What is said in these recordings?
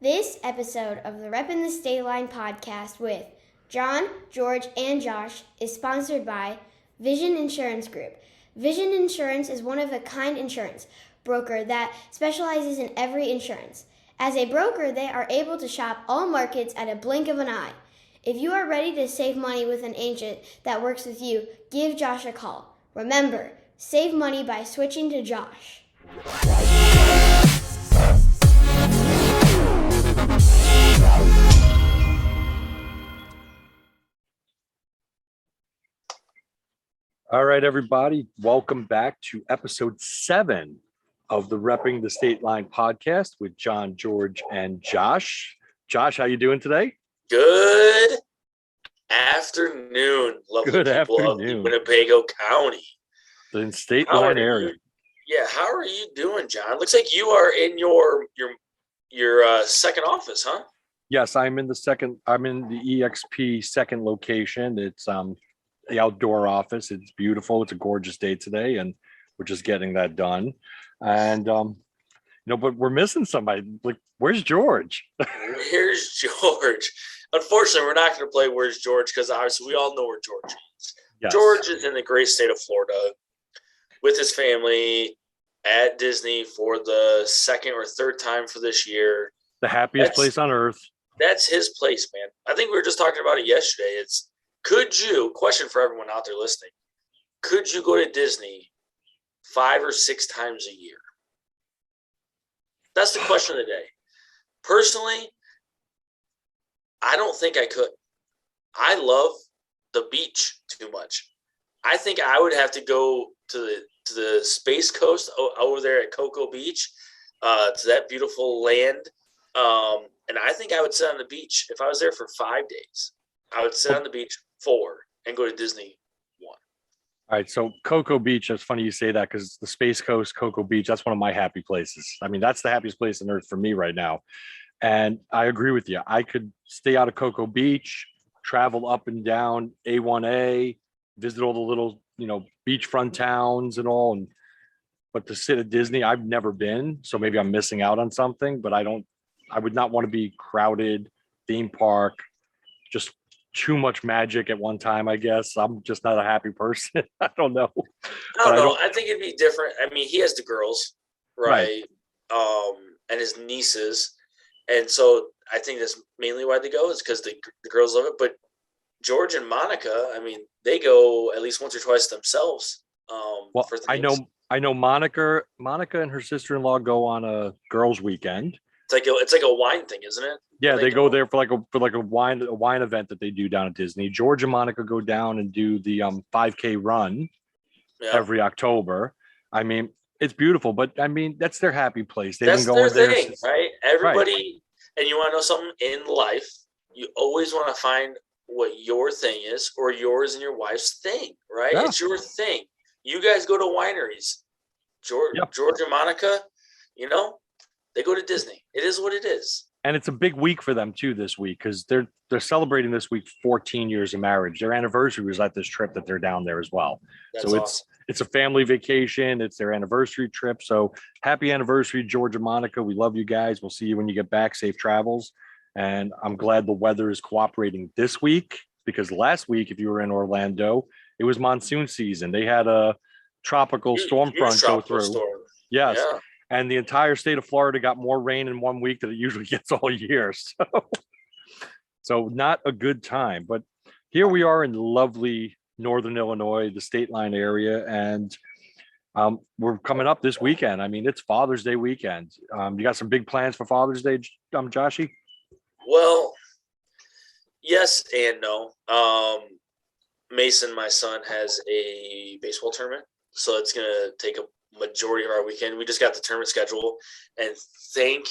This episode of the Reppin the Stateline podcast with John, George, and Josh is sponsored by Vision Insurance Group. Vision Insurance is one-of-a-kind insurance broker that specializes in every insurance. As a broker, they are able to shop all markets at a blink of an eye. If you are ready to save money with an agent that works with you, give Josh a call. Remember, save money by switching to Josh. All right, everybody. Welcome back to episode 7 of the Repping the Stateline podcast with John, George, and Josh. Josh, how you doing today? Good afternoon, lovely Good people afternoon. of Winnebago County. The Stateline area. How are you doing, John? Looks like you are in your second office, huh? Yes, I'm in the EXP second location. It's the outdoor office. It's beautiful. It's a gorgeous day today, and we're just getting that done. And but we're missing somebody. Like, where's George? Where's George? Unfortunately, we're not going to play Where's George because obviously we all know where George is. Yes. George is in the great state of Florida with his family at Disney for the second or third time for this year. The happiest place on earth. That's his place, man. I think we were just talking about it yesterday. Question for everyone out there listening, could you go to Disney 5 or 6 times a year? That's the question of the day. Personally, I don't think I could. I love the beach too much. I think I would have to go to the Space Coast over there at Cocoa Beach, to that beautiful land. And I think I would sit on the beach if I was there for 5 days. I would sit on the beach 4 and go to Disney 1. All right, so Cocoa Beach, it's funny you say that because the Space Coast, Cocoa Beach, that's one of my happy places. I mean, that's the happiest place on earth for me right now. And I agree with you. I could stay out of Cocoa Beach, travel up and down A1A, visit all the little, beachfront towns and all. But to sit at Disney, I've never been, so maybe I'm missing out on something, but I would not want to be crowded, theme park, just too much magic at one time, I guess. I'm just not a happy person. I don't know. I think it'd be different. I mean, he has the girls, right? And his nieces. And so I think that's mainly why they go, is because the girls love it. But George and Monica, I mean, they go at least once or twice themselves. For things. I know Monica and her sister-in-law go on a girls' weekend. It's like a wine thing, isn't it? Yeah, they go there for a wine event that they do down at Disney. George and Monica go down and do the 5K run every October. I mean, it's beautiful, but I mean, that's their happy place. They've been going there, right? Everybody, and you want to know something in life, you always want to find what your thing is, or yours and your wife's thing, right? Yeah. It's your thing. You guys go to wineries. George and Monica, they go to Disney. It is what it is. And it's a big week for them too this week, because they're celebrating this week 14 years of marriage. Their anniversary was at this trip that they're down there as well. That's so awesome. It's a family vacation. It's their anniversary trip. So happy anniversary, George and Monica. We love you guys. We'll see you when you get back. Safe travels. And I'm glad the weather is cooperating this week, because last week, if you were in Orlando, it was monsoon season. They had a tropical storm front go through. Storm. Yes. Yeah. And the entire state of Florida got more rain in 1 week than it usually gets all year. So not a good time. But here we are in lovely Northern Illinois, the Stateline area. And we're coming up this weekend. I mean, it's Father's Day weekend. You got some big plans for Father's Day, Joshy? Well, yes and no. Mason, my son, has a baseball tournament. So it's going to take a majority of our weekend. We just got the tournament schedule, and thank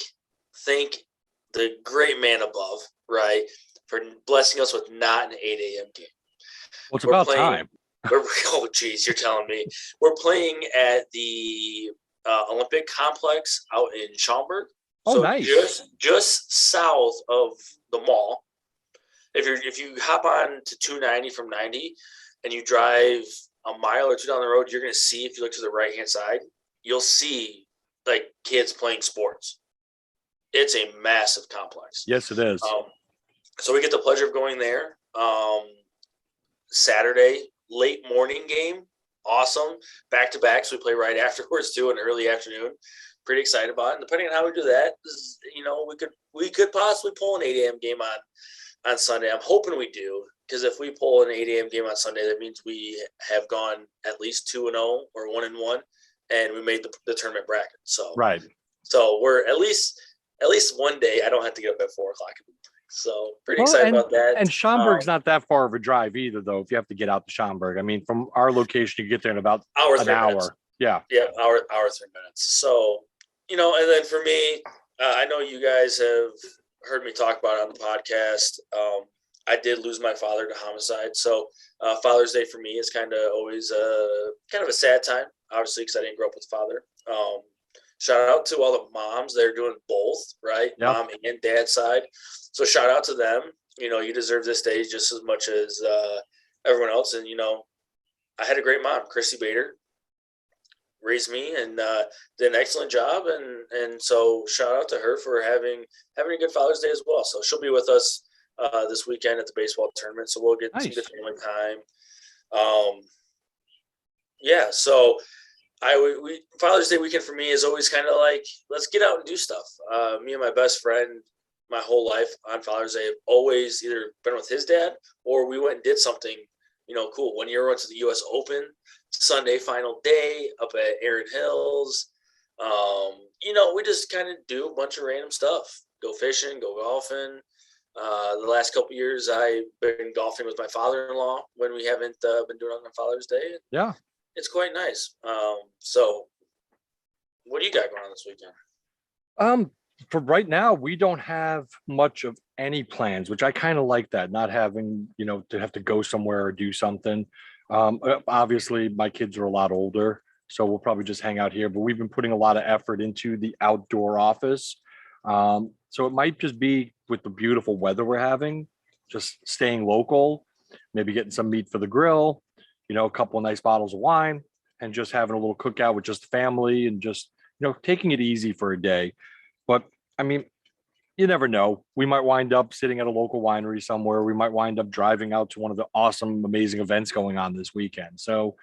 the great man above, right, for blessing us with not an 8 a.m. game. Well, it's about time. Oh, geez, you're telling me. We're playing at the Olympic complex out in Schaumburg. Oh, so nice. Just south of the mall. If you hop on to 290 from 90 and you drive a mile or two down the road, you're going to see, if you look to the right-hand side, you'll see like kids playing sports. It's a massive complex. Yes, it is. So we get the pleasure of going there. Saturday, late morning game. Awesome. Back to back. So we play right afterwards too, an early afternoon. Pretty excited about it. And depending on how we do that, we could possibly pull an 8 a.m. game on Sunday. I'm hoping we do, because if we pull an 8 a.m. game on Sunday, that means we have gone at least 2-0 or 1-1, and we made the tournament bracket. So right. So we're at least one day I don't have to get up at 4:00. So pretty excited about that. And Schaumburg's not that far of a drive either, though. If you have to get out to Schaumburg, I mean, from our location, you get there in about an hour. Minutes. Yeah. Yeah, hour 3 minutes. So, and then for me, I know you guys have heard me talk about it on the podcast. I did lose my father to homicide. So Father's Day for me is kind of always kind of a sad time, obviously, because I didn't grow up with a father. Shout out to all the moms. They're doing both, right? Yep. Mom and dad side. So shout out to them. You deserve this day just as much as everyone else. And, I had a great mom, Chrissy Bader, raised me and did an excellent job. And so shout out to her for having a good Father's Day as well. So she'll be with us this weekend at the baseball tournament. So we'll get some good family time. Yeah. So Father's Day weekend for me is always kind of like, let's get out and do stuff. Me and my best friend, my whole life on Father's Day, have always either been with his dad or we went and did something, cool. One year we went to the U.S. Open, Sunday final day up at Erin Hills. We just kind of do a bunch of random stuff. Go fishing, go golfing. The last couple of years I've been golfing with my father-in-law when we haven't been doing it on Father's Day. Yeah. It's quite nice. So what do you got going on this weekend? For right now, we don't have much of any plans, which I kind of like that, not having, to have to go somewhere or do something. Obviously my kids are a lot older, so we'll probably just hang out here, but we've been putting a lot of effort into the outdoor office. So it might just be with the beautiful weather we're having, just staying local, maybe getting some meat for the grill, a couple of nice bottles of wine, and just having a little cookout with just family and just, taking it easy for a day. But I mean, you never know. We might wind up sitting at a local winery somewhere. We might wind up driving out to one of the awesome, amazing events going on this weekend. So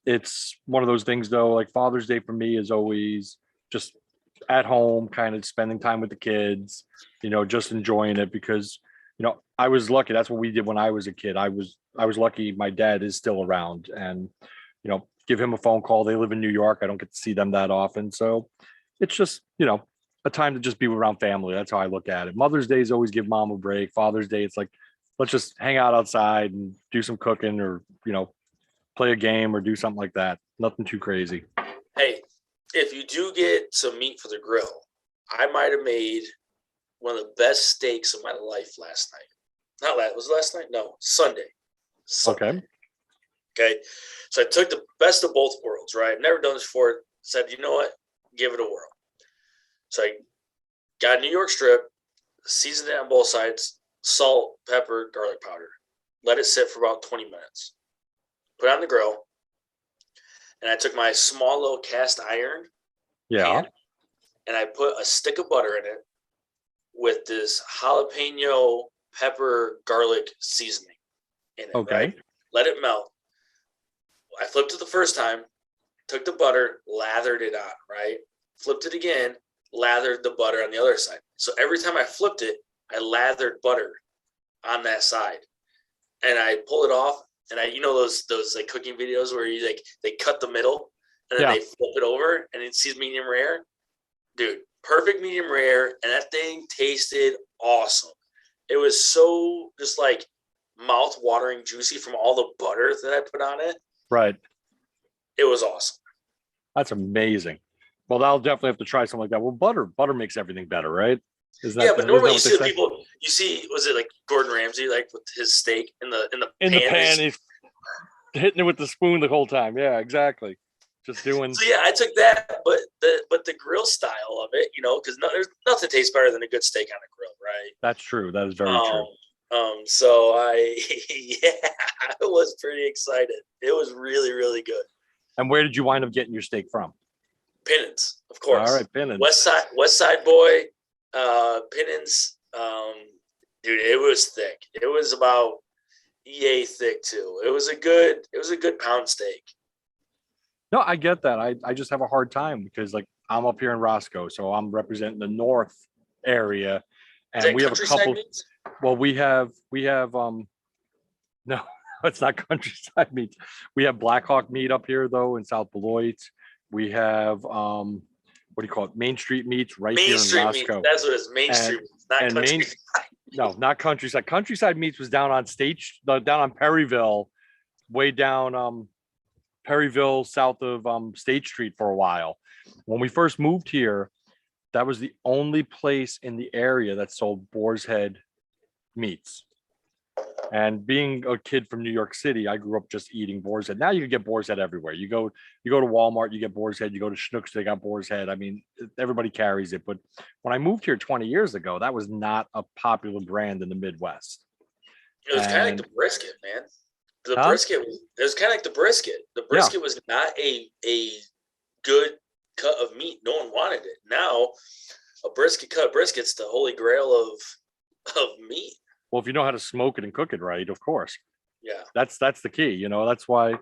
it's one of those things, though, like Father's Day for me is always just at home, kind of spending time with the kids, just enjoying it because, I was lucky. That's what we did when I was a kid. I was lucky my dad is still around and, give him a phone call. They live in New York. I don't get to see them that often. So it's just, a time to just be around family. That's how I look at it. Mother's Day is always give mom a break. Father's Day, it's like, let's just hang out outside and do some cooking or, play a game or do something like that. Nothing too crazy. Hey, if you do get some meat for the grill, I might have made one of the best steaks of my life last night. Was it last night? No, Sunday. Okay. So I took the best of both worlds, right? I've never done this before. Said, you know what? Give it a whirl. So I got New York strip, seasoned it on both sides, salt, pepper, garlic powder. Let it sit for about 20 minutes. Put it on the grill. And I took my small little cast iron pan, and I put a stick of butter in it with this jalapeno pepper garlic seasoning in it. Okay. Right? Let it melt. I flipped it the first time, took the butter, lathered it on, right? Flipped it again, lathered the butter on the other side. So every time I flipped it, I lathered butter on that side. And I pull it off, and those like cooking videos where you they cut the middle and then they flip it over and it sees medium rare. Dude, perfect medium rare, and that thing tasted awesome. It was so just like mouth-watering juicy from all the butter that I put on it. Right. It was awesome. That's amazing. Well, I'll definitely have to try something like that. Well, butter makes everything better, right? But normally you see the people. You see, was it like Gordon Ramsay, like with his steak in the pan? He's hitting it with the spoon the whole time. Yeah, exactly. Just doing. So yeah, I took that, but the grill style of it, because there's nothing tastes better than a good steak on a grill, right? That's true. That is very true. So I was pretty excited. It was really, really good. And where did you wind up getting your steak from? Pinnance, of course. All right, Pinnance. West Side boy. Pinnins, dude, it was thick. It was about EA thick too. It was a good pound steak. No, I get that. I just have a hard time because like I'm up here in Roscoe, so I'm representing the north area, Is and that we have a countryside couple. meats? Well, we have no, it's not countryside meats. We have Blackhawk meat up here though in South Beloit. We have what do you call it? Main Street meats right Main here in Street meats. Roscoe. That's what it is. Main Street meats, not And main country. no, not countryside. Countryside meats was down on down on Perryville, way down Perryville, south of State Street for a while. When we first moved here, that was the only place in the area that sold boar's head meats. And being a kid from New York City, I grew up just eating boar's head. Now you can get boar's head everywhere. You go to Walmart, you get boar's head. You go to Schnucks, they got boar's head. I mean, everybody carries it. But when I moved here 20 years ago, that was not a popular brand in the Midwest. It was kind of like the brisket, man. Brisket was. It was kind of like the brisket. The brisket was not a good cut of meat. No one wanted it. Now, a brisket's the holy grail of meat. Well, if you know how to smoke it and cook it right, of course. Yeah. That's the key. You know, that's why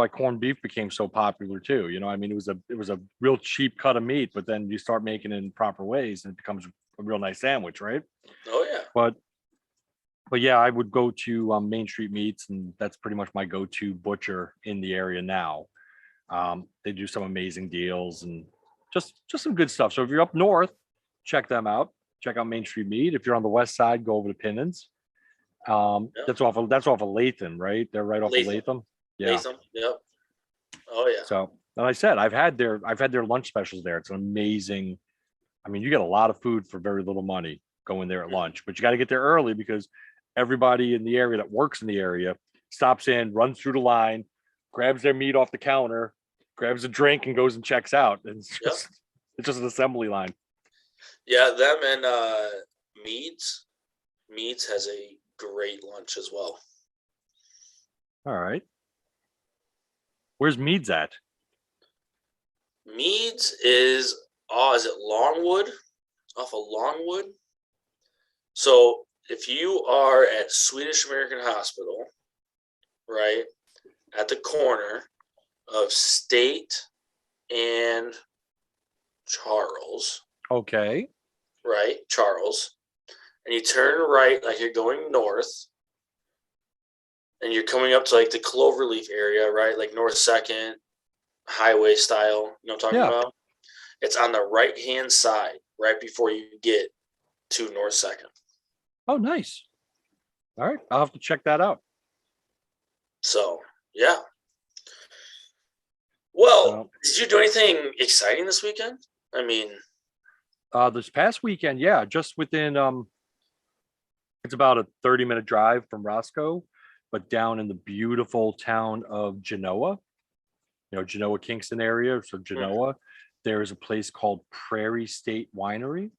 corned beef became so popular too. You know, I mean, it was a real cheap cut of meat, but then you start making it in proper ways and it becomes a real nice sandwich, right? Oh yeah. But yeah, I would go to Main Street Meats, and that's pretty much my go-to butcher in the area now. They do some amazing deals and just some good stuff. So if you're up north, check them out. Check out Main Street Meat. If you're on the west side, go over to Pinnins. That's off of Latham, right? They're right off of Latham. Yeah. Latham. Yep. Oh yeah. So, and I said I've had their lunch specials there. It's an amazing. I mean, you get a lot of food for very little money going there at lunch, but you got to get there early because everybody in the area that works in the area stops in, runs through the line, grabs their meat off the counter, grabs a drink, and goes and checks out. And it's just an assembly line. Yeah, them and Meads. Meads has a great lunch as well. All right. Where's Meads at? Meads is it Longwood? Off of Longwood. So if you are at Swedish American Hospital, right, at the corner of State and Charles. Okay. Right, Charles. And you turn right like you're going north. And you're coming up to like the Cloverleaf area, right? Like North 2nd, highway style. You know what I'm talking about? It's on the right-hand side, right before you get to North 2nd. Oh, nice. All right. I'll have to check that out. So, yeah. Well, did you do anything exciting this weekend? I mean, this past weekend, yeah, just within it's about a 30-minute drive from Roscoe, but down in the beautiful town of Genoa, Genoa Kingston area. So Genoa, there is a place called Prairie State Winery.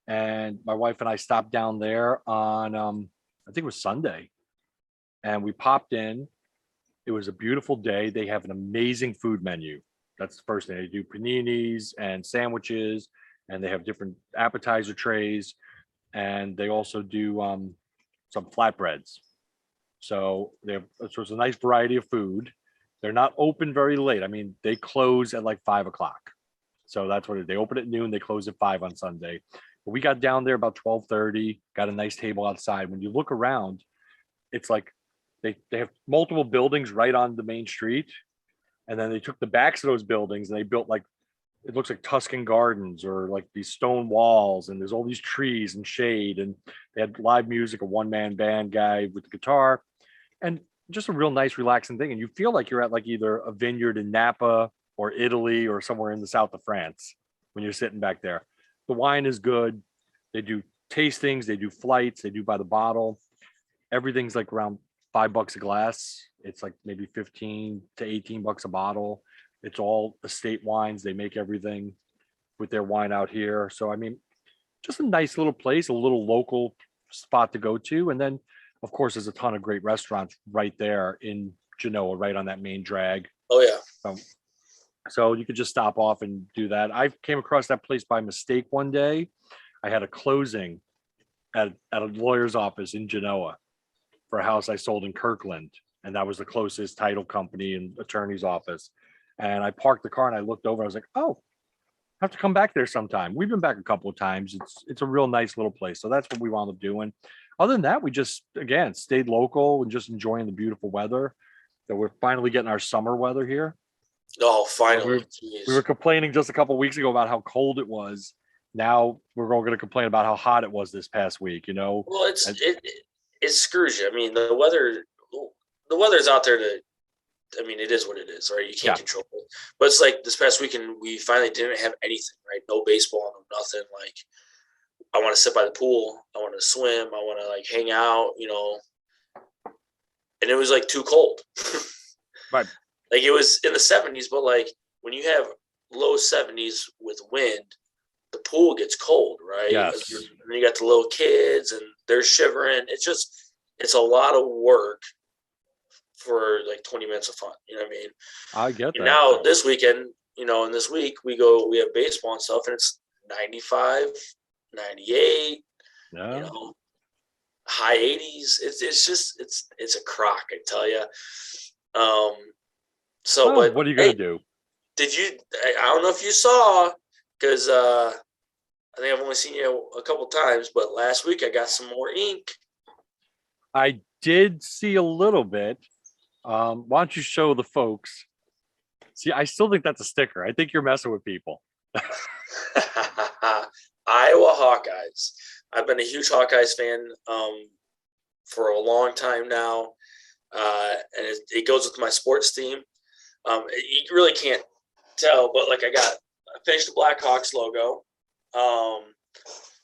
And my wife and I stopped down there on I think it was Sunday. And we popped in. It was a beautiful day. They have an amazing food menu. That's the first thing. They do paninis and sandwiches, and they have different appetizer trays, and they also do some flatbreads. So it's a nice variety of food. They're not open very late. I mean, they close at like 5 o'clock. So that's what they open at noon. They close at 5 on Sunday. But we got down there about 12:30. Got a nice table outside. When you look around, it's like they have multiple buildings right on the main street. And then they took the backs of those buildings and they built like, it looks like Tuscan gardens or like these stone walls. And there's all these trees and shade. And they had live music, a one-man band guy with the guitar, and just a real nice, relaxing thing. And you feel like you're at like either a vineyard in Napa or Italy or somewhere in the south of France when you're sitting back there. The wine is good. They do tastings. They do flights. They do by the bottle. Everything's like around $5 a glass. It's like maybe 15 to 18 bucks a bottle. It's all estate wines. They make everything with their wine out here. So, I mean, just a nice little place, a little local spot to go to. And then, of course, there's a ton of great restaurants right there in Genoa, right on that main drag. Oh, yeah. So you could just stop off and do that. I came across that place by mistake one day. I had a closing at a lawyer's office in Genoa for a house I sold in Kirkland. And that was the closest title company and attorney's office. And I parked the car and I looked over. I was like, oh, I have to come back there sometime. We've been back a couple of times. It's a real nice little place. So that's what we wound up doing. Other than that, we just, again, stayed local and just enjoying the beautiful weather. So we're finally getting our summer weather here. Oh, finally. We were complaining just a couple of weeks ago about how cold it was. Now we're all going to complain about how hot it was this past week, you know? Well, it screws you. I mean, the weather's out there to, I mean, it is what it is, right? You can't control it. But it's like this past weekend, we finally didn't have anything, right? No baseball, no nothing. Like, I want to sit by the pool. I want to swim. I want to, like, hang out, you know. And it was, like, too cold. Right. Like, it was in the 70s, but, like, when you have low 70s with wind, the pool gets cold, right? Yes. And then you got the little kids, and they're shivering. It's a lot of work for like 20 minutes of fun. You know what I mean? I get that. Now this weekend, you know, and this week we have baseball and stuff, and it's 95, 98, you know, high 80s. It's a crock, I tell you. So, but what are you gonna do? Did you? I don't know if you saw, because I think I've only seen you a couple times, but last week I got some more ink. I did see a little bit. Why don't you show the folks? See, I still think that's a sticker. I think you're messing with people. Iowa Hawkeyes. I've been a huge Hawkeyes fan for a long time now, and it goes with my sports team. You really can't tell, but like I finished the Blackhawks logo.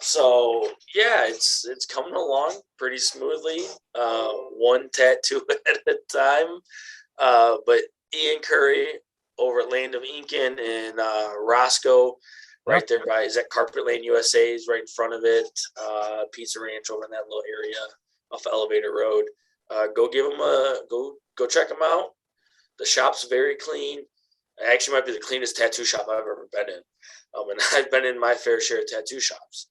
So yeah, it's coming along pretty smoothly, one tattoo at a time. But Ian Curry over at Land of Incan and Roscoe, right there by, is that Carpet Lane USA is right in front of it. Pizza Ranch over in that little area off Elevator Road. Go give them go check them out. The shop's very clean. It actually might be the cleanest tattoo shop I've ever been in. And I've been in my fair share of tattoo shops.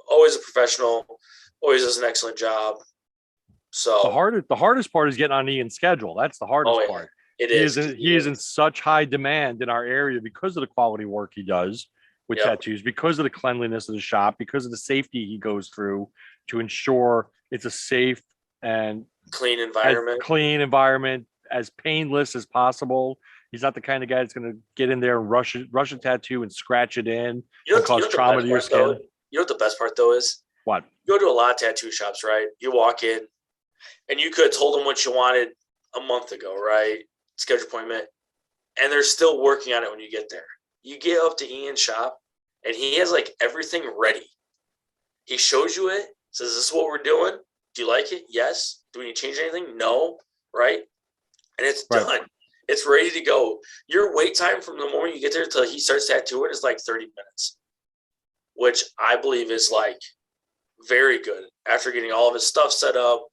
Always a professional, always does an excellent job. So the hardest part is getting on Ian's schedule. That's the hardest part. It He is in such high demand in our area because of the quality work he does with tattoos, because of the cleanliness of the shop, because of the safety he goes through to ensure it's a safe and clean environment, as painless as possible. He's not the kind of guy that's going to get in there and rush a tattoo and scratch it in and cause trauma to your skin. You know what the best part, though, is? What? You go to a lot of tattoo shops, right? You walk in, and you could have told them what you wanted a month ago, right? Schedule appointment. And they're still working on it when you get there. You get up to Ian's shop, and he has, like, everything ready. He shows you it, says, this is what we're doing. Do you like it? Yes. Do we need to change anything? No. Right? And it's done. It's ready to go. Your wait time from the moment you get there till he starts tattooing is like 30 minutes, which I believe is like very good after getting all of his stuff set up,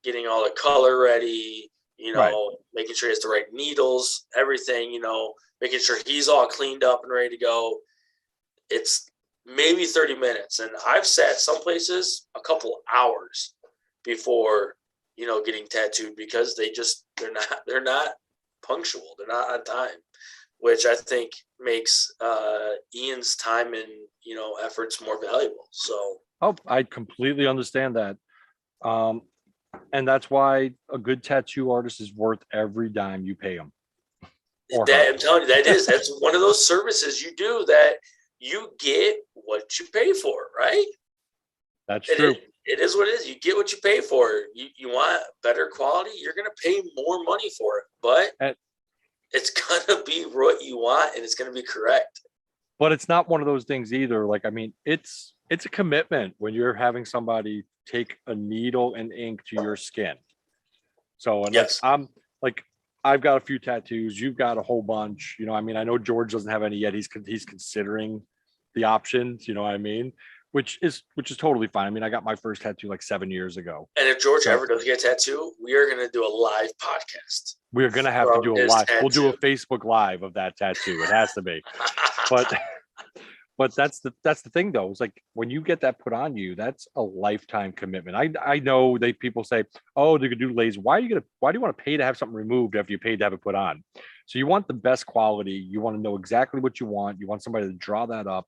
getting all the color ready, you know, making sure he has the right needles, everything, you know, making sure he's all cleaned up and ready to go. It's maybe 30 minutes. And I've sat some places a couple hours before, you know, getting tattooed because they're not punctual. They're not on time, which I think makes Ian's time and, you know, efforts more valuable. So, I completely understand that. And that's why a good tattoo artist is worth every dime you pay them. I'm telling you, that's one of those services you do that you get what you pay for, right? That's true. It is what it is. You get what you pay for. You want better quality, you're going to pay more money for it. But it's going to be what you want, and it's going to be correct. But it's not one of those things either. Like, I mean, it's a commitment when you're having somebody take a needle and ink to your skin. So, and yes. I've got a few tattoos. You've got a whole bunch. You know, I mean, I know George doesn't have any yet. He's considering the options. You know what I mean? Which is totally fine. I mean, I got my first tattoo like 7 years ago. And if George ever does get a tattoo, we are going to do a live podcast. We're going to have to do a live. We'll do a Facebook Live of that tattoo. It has to be. But that's the thing though. It's like when you get that put on you, that's a lifetime commitment. I know people say, oh, they're gonna do laser. Why do you want to pay to have something removed after you paid to have it put on? So you want the best quality. You want to know exactly what you want. You want somebody to draw that up,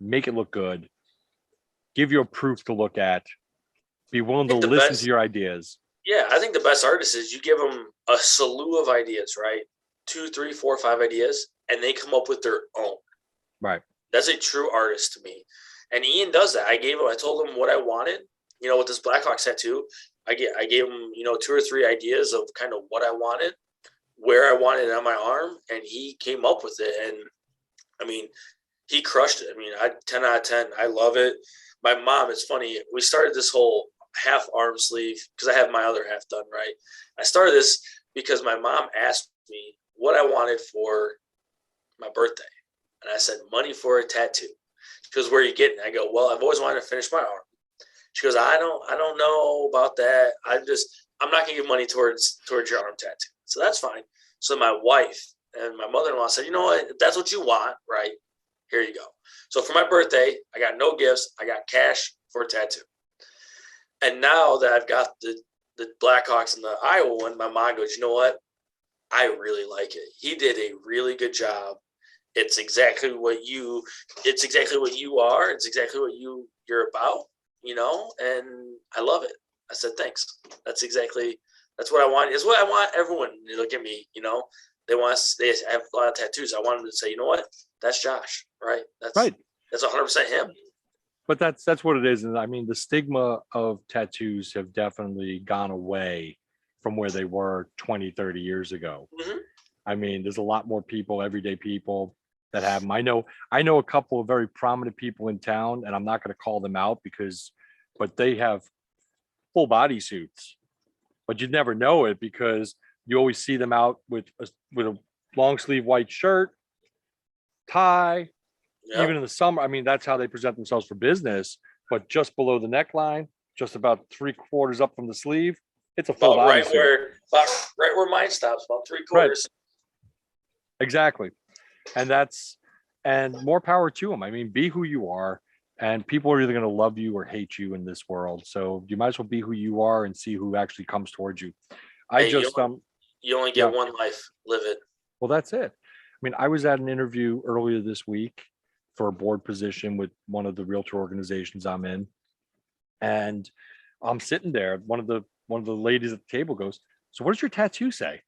make it look good, give you a proof to look at, be willing to listen to your ideas. Yeah, I think the best artist is you give them a slew of ideas, right? 2, 3, 4, 5 ideas, and they come up with their own. Right. That's a true artist to me. And Ian does that. I told him what I wanted, with this Blackhawks tattoo. I gave him, 2 or 3 ideas of kind of what I wanted, where I wanted it on my arm, and he came up with it. And I mean, he crushed it. I mean, 10 out of 10. I love it. My mom, it's funny. We started this whole half arm sleeve because I have my other half done, right? I started this because my mom asked me what I wanted for my birthday. And I said, money for a tattoo. She goes, where are you getting? I go, well, I've always wanted to finish my arm. She goes, I don't know about that. I'm not gonna give money towards your arm tattoo. So that's fine. So my wife and my mother-in-law said, you know what, if that's what you want, right? Here you go. So for my birthday, I got no gifts. I got cash for a tattoo. And now that I've got the Blackhawks and the Iowa one, my mom goes, you know what? I really like it. He did a really good job. It's exactly what you are. It's exactly what you're about, and I love it. I said, thanks. That's what I want. It's what I want everyone to look at me, they have a lot of tattoos. I want them to say, you know what? That's Josh, right? That's right. That's 100% him. But that's what it is. And I mean, the stigma of tattoos have definitely gone away from where they were 20, 30 years ago. Mm-hmm. I mean, there's a lot more people, everyday people that have them. I know a couple of very prominent people in town, and I'm not going to call them out but they have full body suits, but you'd never know it because you always see them out with a long sleeve white shirt, tie, yep. Even in the summer. I mean, that's how they present themselves for business, but just below the neckline, just about 3/4 up from the sleeve, it's a full body suit. Right where mine stops, about 3/4. Right. Exactly. And more power to them. I mean, be who you are, and people are either going to love you or hate you in this world. So you might as well be who you are and see who actually comes towards you. You only get one life. Live it. Well, that's it. I mean, I was at an interview earlier this week for a board position with one of the realtor organizations I'm in, and I'm sitting there. One of the ladies at the table goes, "So what does your tattoo say?"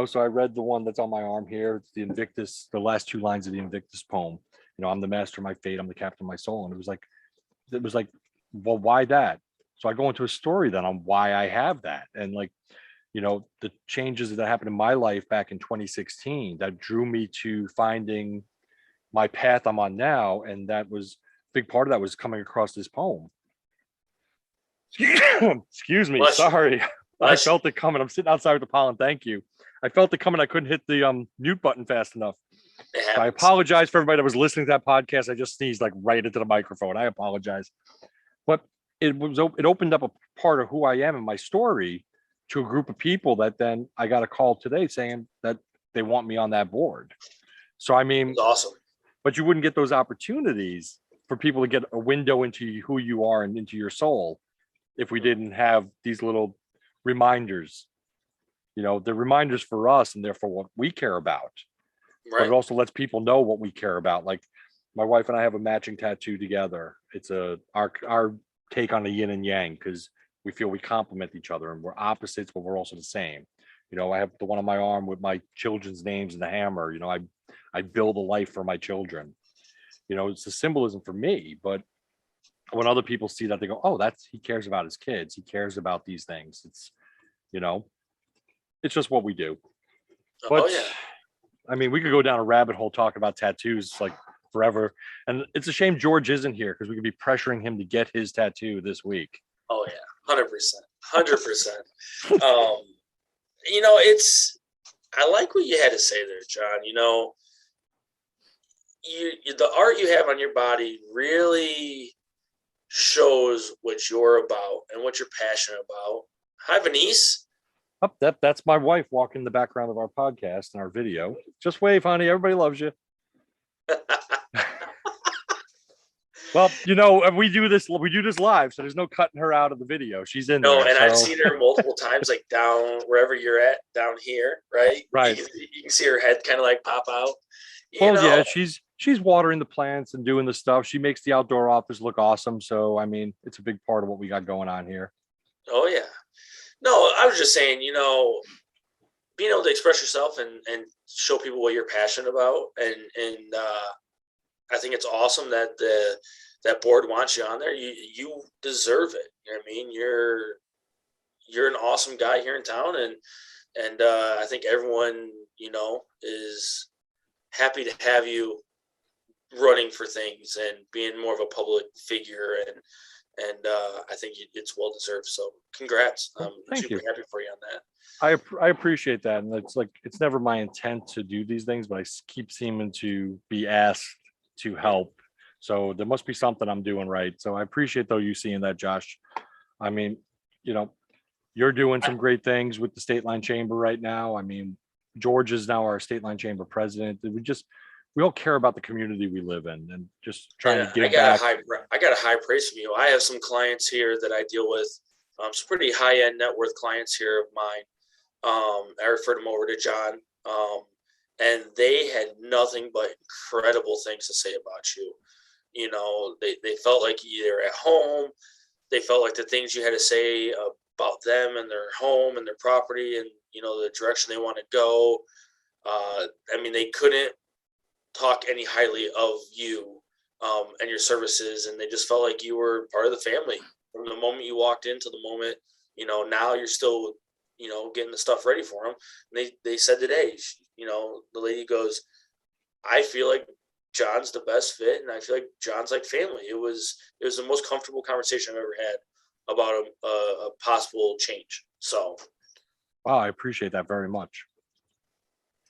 So I read the one that's on my arm here. It's the Invictus, the last 2 lines of the Invictus poem. I'm the master of my fate. I'm the captain of my soul. And it was like, well, why that? So I go into a story then on why I have that. And the changes that happened in my life back in 2016 that drew me to finding my path I'm on now. And that was a big part of that was coming across this poem. Excuse me. Sorry. I felt it coming. I'm sitting outside with the pollen. Thank you. I felt it coming. I couldn't hit the mute button fast enough. So I apologize for everybody that was listening to that podcast. I just sneezed right into the microphone. I apologize. But it opened up a part of who I am in my story to a group of people that then I got a call today saying that they want me on that board. So, I mean, that's awesome. But you wouldn't get those opportunities for people to get a window into who you are and into your soul if we didn't have these little reminders. They're reminders for us and therefore what we care about. Right. But it also lets people know what we care about. Like my wife and I have a matching tattoo together. It's our take on the yin and yang because we feel we complement each other and we're opposites, but we're also the same. I have the one on my arm with my children's names and the hammer. I build a life for my children. It's a symbolism for me. But when other people see that, they go, "Oh, he cares about his kids. He cares about these things." It's, it's just what we do. But, yeah. I mean, we could go down a rabbit hole talking about tattoos forever. And it's a shame George isn't here because we could be pressuring him to get his tattoo this week. Oh yeah, 100%. I like what you had to say there, John. The art you have on your body really shows what you're about and what you're passionate about. Hi, Venice. Oh, that's my wife walking in the background of our podcast and our video. Just wave, honey. Everybody loves you. Well, we do this live, so there's no cutting her out of the video. She's in No, there. and So. I've seen her multiple times, like down wherever you're at, down here, right? Right. You can see her head kind of like pop out. Well, yeah, she's watering the plants and doing the stuff. She makes the outdoor office look awesome. So, I mean, it's a big part of what we got going on here. Oh yeah. No, I was just saying, being able to express yourself and show people what you're passionate about, and I think it's awesome that that board wants you on there. You deserve it. You know what I mean? You're an awesome guy here in town, and I think everyone is happy to have you running for things and being more of a public figure, and I think it's well deserved. So congrats. I'm super happy for you on that. I appreciate that, and it's never my intent to do these things, but I keep seeming to be asked to help. So there must be something I'm doing right. So I appreciate though you seeing that, Josh. I mean, you're doing some great things with the Stateline Chamber right now. I mean, George is now our Stateline Chamber president. We all care about the community we live in, and just trying to give back. I got a high praise from you. I have some clients here that I deal with, some pretty high end net worth clients here of mine. I referred them over to John, and they had nothing but incredible things to say about you. They felt like you're at home. They felt like the things you had to say about them and their home and their property and the direction they want to go. I mean, they couldn't talk any highly of you and your services, and they just felt like you were part of the family from the moment you walked in to the moment. Now you're still getting the stuff ready for them. And they said today, the lady goes, I feel like John's the best fit, and I feel like John's like family. It was the most comfortable conversation I've ever had about a possible change. So, wow, I appreciate that very much.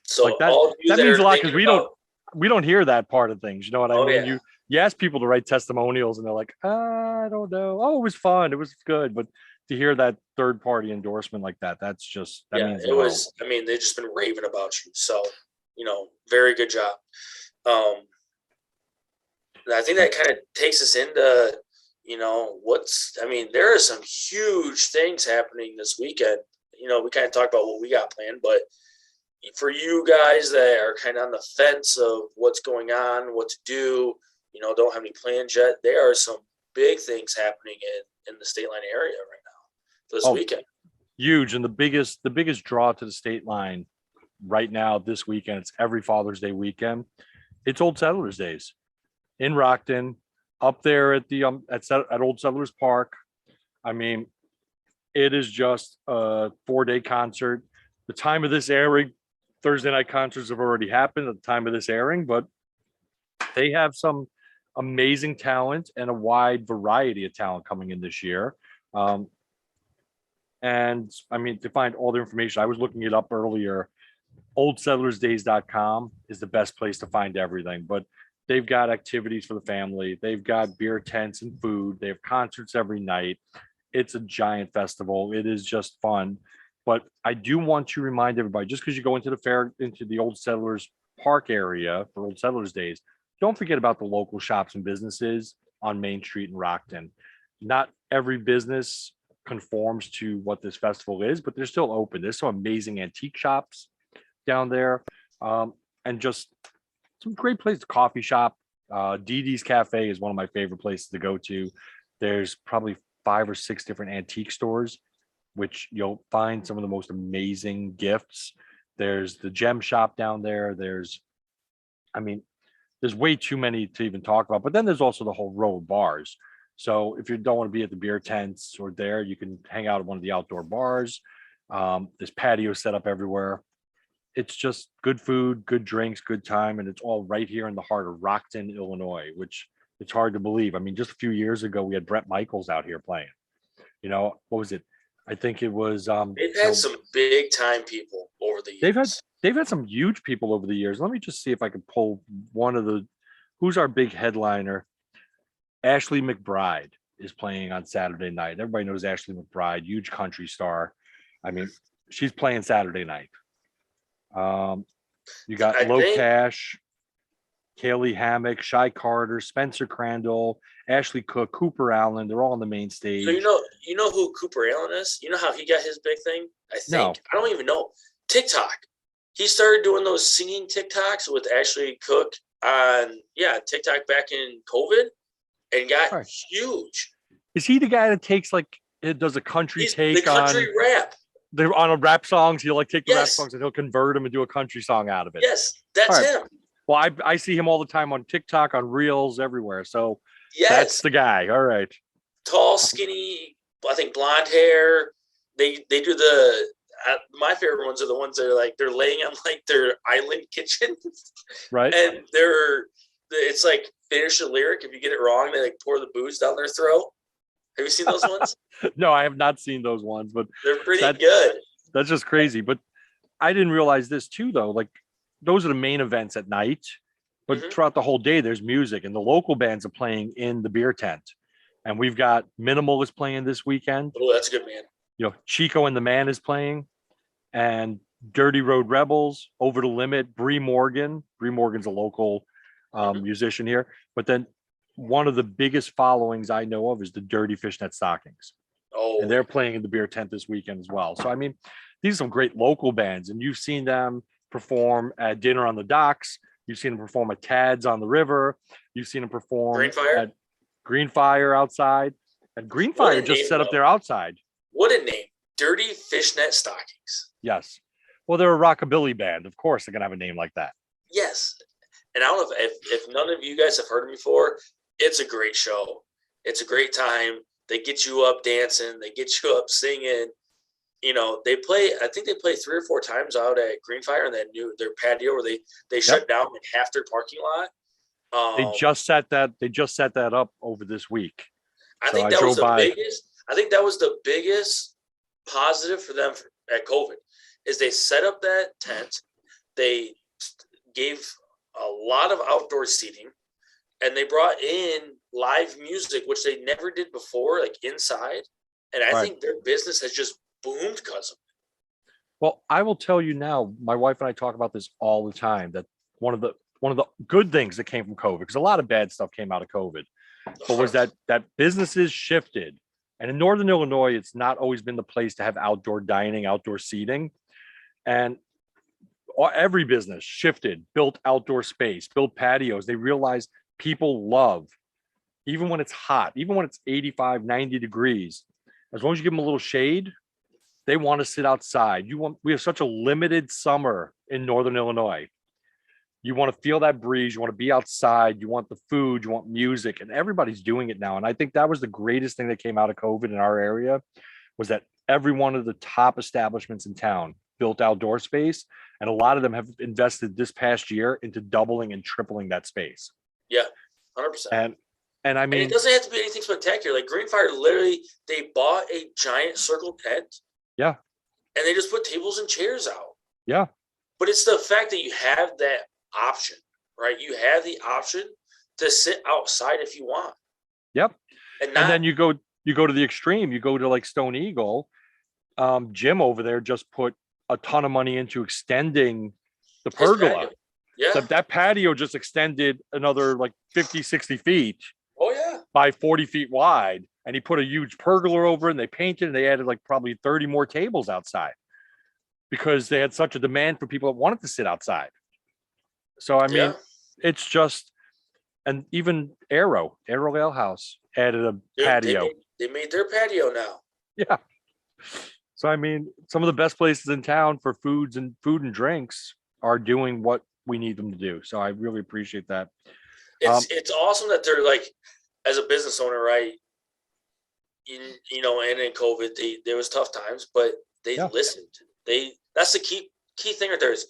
So that means a lot, because we don't hear that part of things. You know what I mean? Yeah. You ask people to write testimonials, and they're like, I don't know. Oh, it was fun. It was good, but to hear that third party endorsement like that, means it was. I mean, they've just been raving about you. So, very good job. I think that kind of takes us into, there are some huge things happening this weekend. We kind of talked about what we got planned, but for you guys that are kind of on the fence of what's going on, what to do, don't have any plans yet, there are some big things happening in the Stateline area right now this weekend. Huge. And the biggest draw to the Stateline right now this weekend, it's every Father's Day weekend. It's Old Settlers Days in Rockton, up there at the at Old Settlers Park. I mean, it is just a 4-day concert. The time of this airing, Thursday night concerts have already happened at the time of this airing, but they have some amazing talent and a wide variety of talent coming in this year. And I mean, to find all the information, I was looking it up earlier. OldSettlersDays.com is the best place to find everything, but they've got activities for the family. They've got beer tents and food. They have concerts every night. It's a giant festival. It is just fun. But I do want to remind everybody, just because you go into the fair, into the Old Settlers Park area for Old Settlers Days, don't forget about the local shops and businesses on Main Street in Rockton. Not every business conforms to what this festival is, but they're still open. There's some amazing antique shops down there, and just some great places. Coffee shop, Dee Dee's Cafe is one of my favorite places to go to. There's probably 5 or 6 different antique stores, which you'll find some of the most amazing gifts. There's the gem shop down there. There's way too many to even talk about. But then there's also the whole row of bars. So if you don't want to be at the beer tents or there, you can hang out at one of the outdoor bars. There's patios set up everywhere. It's just good food, good drinks, good time. And it's all right here in the heart of Rockton, Illinois, which it's hard to believe. I mean, just a few years ago, we had Bret Michaels out here playing. What was it? I think it was. They've had some big time people over the years. They've had some huge people over the years. Let me just see if I can pull one of the. Who's our big headliner? Ashley McBride is playing on Saturday night. Everybody knows Ashley McBride, huge country star. I mean, she's playing Saturday night. You got Low Cash. Kaylee Hammock, Shy Carter, Spencer Crandall, Ashley Cook, Cooper Allen. They're all on the main stage. So you know who Cooper Allen is? You know how he got his big thing? I think. No. I don't even know. TikTok. He started doing those singing TikToks with Ashley Cook on TikTok back in COVID and got huge. Is he the guy that takes it does a country take the country on rap? They're on a rap songs. He'll take the rap songs and he'll convert them and do a country song out of it. Yes, that's him. Well, I see him all the time on TikTok, on Reels, everywhere. So that's the guy. All right. Tall, skinny, I think blonde hair. They do my favorite ones are the ones that are they're laying on their island kitchen. Right. And it's finish the lyric. If you get it wrong, they pour the booze down their throat. Have you seen those ones? No, I have not seen those ones, but they're pretty good. That's just crazy. But I didn't realize this too, though. Those are the main events at night, but throughout the whole day, there's music, and the local bands are playing in the beer tent. And we've got Minimal is playing this weekend. Oh, that's a good man. Chico and the Man is playing, and Dirty Road Rebels, Over the Limit, Bree Morgan. Bree Morgan's a local musician here. But then one of the biggest followings I know of is the Dirty Fishnet Stockings. Oh, and they're playing in the beer tent this weekend as well. So, I mean, these are some great local bands, and you've seen them perform at Dinner on the Docks. You've seen them perform at Tad's on the River. You've seen them perform at Greenfire outside. And Greenfire just set up their outside. What a name. Dirty Fishnet Stockings. Yes. Well, they're a rockabilly band. Of course, they're going to have a name like that. Yes. And I don't know if none of you guys have heard them before, it's a great show. It's a great time. They get you up dancing. They get you up singing. They play, I think they play 3 or 4 times out at Greenfire and their patio where they shut down half their parking lot. They just set that up over this week. I think that was the biggest positive for them at COVID is they set up that tent. They gave a lot of outdoor seating, and they brought in live music, which they never did before, inside. And I think their business has just boomed because of it. Well, I will tell you now, my wife and I talk about this all the time, that one of the good things that came from COVID, because a lot of bad stuff came out of COVID, but was that businesses shifted. And in Northern Illinois, it's not always been the place to have outdoor dining, outdoor seating. And every business shifted, built outdoor space, built patios. They realized people love, even when it's hot, even when it's 85, 90 degrees, as long as you give them a little shade, they want to sit outside. We have such a limited summer in Northern Illinois. You want to feel that breeze. You want to be outside. You want the food. You want music, and everybody's doing it now. And I think that was the greatest thing that came out of COVID in our area, was that every one of the top establishments in town built outdoor space, and a lot of them have invested this past year into doubling and tripling that space. Yeah, 100%. And I mean, it doesn't have to be anything spectacular. Greenfire, literally, they bought a giant circle tent. Yeah. And they just put tables and chairs out. Yeah. But it's the fact that you have that option, right? You have the option to sit outside if you want. Yep. And then you go to the extreme. You go to Stone Eagle. Jim over there just put a ton of money into extending the pergola. Yeah. That patio just extended another 50, 60 feet. Oh, yeah. By 40 feet wide. And he put a huge pergola over it, and they painted, and they added probably 30 more tables outside because they had such a demand for people that wanted to sit outside. So, I mean, it's just, and even Arrow Ale House added a patio. They made their patio now. Yeah. So, I mean, some of the best places in town for food and drinks are doing what we need them to do. So I really appreciate that. It's awesome that they're as a business owner, right? And in COVID, there was tough times, but they listened. That's the key thing right there is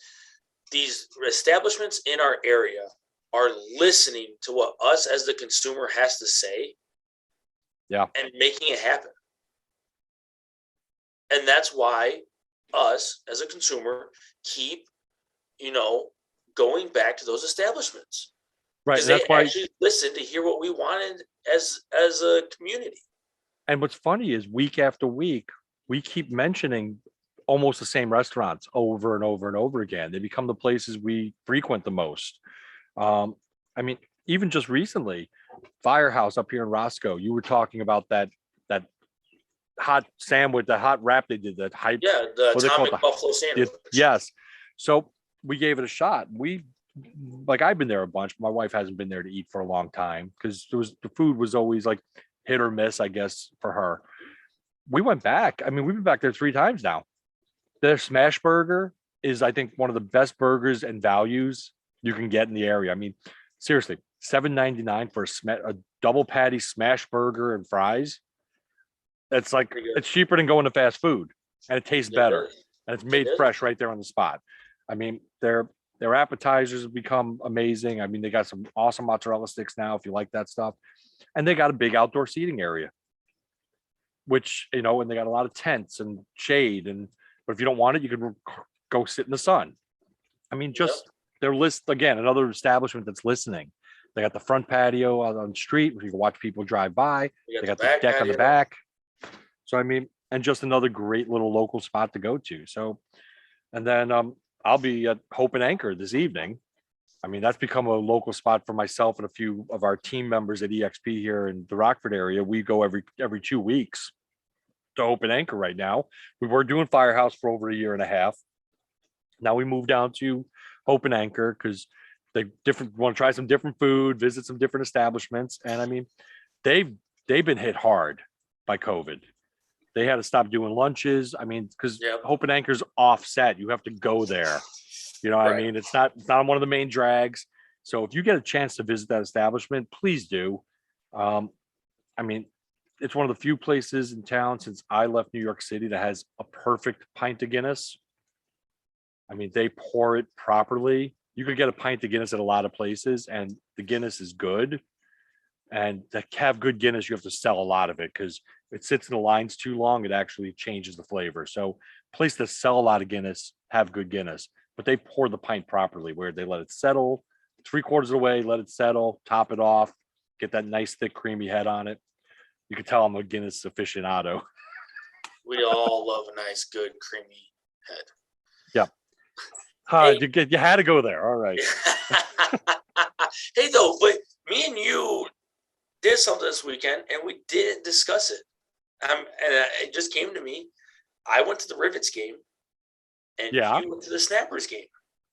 these establishments in our area are listening to what us as the consumer has to say. Yeah. And making it happen. And that's why us as a consumer keep, going back to those establishments. Right. Because they actually listen to hear what we wanted as a community. And what's funny is week after week, we keep mentioning almost the same restaurants over and over and over again. They become the places we frequent the most. I mean, even just recently, Firehouse up here in Roscoe, you were talking about that hot sandwich, the hot wrap they did, that hype. Yeah, the What they call it, atomic buffalo sandwich. yes. So we gave it a shot. I've been there a bunch. My wife hasn't been there to eat for a long time because the food was always like hit or miss, I guess, for her. We went back. I mean, we've been back there 3 times now. Their smash burger is, I think, one of the best burgers and values you can get in the area. I mean, seriously, $7.99 for a double patty smash burger and fries. It's like it's cheaper than going to fast food, and it tastes better, and it's made fresh right there on the spot. I mean, their appetizers have become amazing. I mean, they got some awesome mozzarella sticks now, if you like that stuff, and they got a big outdoor seating area, which, and they got a lot of tents and shade. And but if you don't want it, you can go sit in the sun. I mean, just their list again, another establishment that's listening. They got the front patio out on the street where you can watch people drive by. They got the deck on the back. So, I mean, and just another great little local spot to go to. So, and then I'll be at Hope and Anchor this evening. I mean, that's become a local spot for myself and a few of our team members at EXP here in the Rockford area. We go every 2 weeks to Hope and Anchor right now. We were doing Firehouse for over a year and a half. Now we moved down to Hope and Anchor because they want to try some different food, visit some different establishments. And I mean, they've been hit hard by COVID. They had to stop doing lunches. I mean, because Hope and Anchor's offset. You have to go there. Right. I mean, it's not on one of the main drags. So if you get a chance to visit that establishment, please do. I mean, it's one of the few places in town since I left New York City that has a perfect pint of Guinness. I mean, they pour it properly. You could get a pint of Guinness at a lot of places, and the Guinness is good. And to have good Guinness, you have to sell a lot of it because if it sits in the lines too long, it actually changes the flavor. So place that sell a lot of Guinness, have good Guinness, but they pour the pint properly where they let it settle 3/4 of the way, let it settle, top it off, get that nice, thick, creamy head on it. You can tell I'm a Guinness aficionado. We all love a nice, good, creamy head. Yeah. You had to go there. All right. Hey, though, but me and you did something this weekend, and we didn't discuss it. And it just came to me. I went to the Rivets game, and you went to the Snappers game.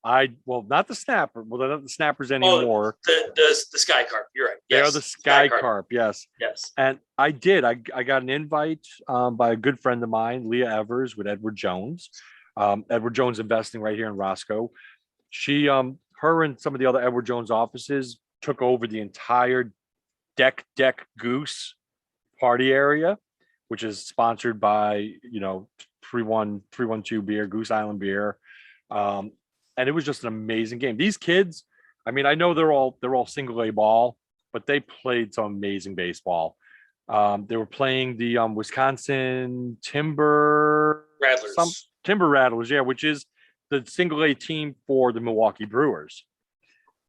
Not the Snapper. Well, they're not the Snappers anymore. The Sky Carp. You're right. Yes. They are the Sky Carp. Yes. Yes. And I did. I got an invite by a good friend of mine, Leah Evers, with Edward Jones. Edward Jones Investing right here in Roscoe. She, her and some of the other Edward Jones offices took over the entire Deck Goose party area, which is sponsored by 312 beer, Goose Island beer. And it was just an amazing game. These kids, I mean, I know they're all single A ball, but they played some amazing baseball. They were playing the Wisconsin Timber Rattlers, which is the single A team for the Milwaukee Brewers.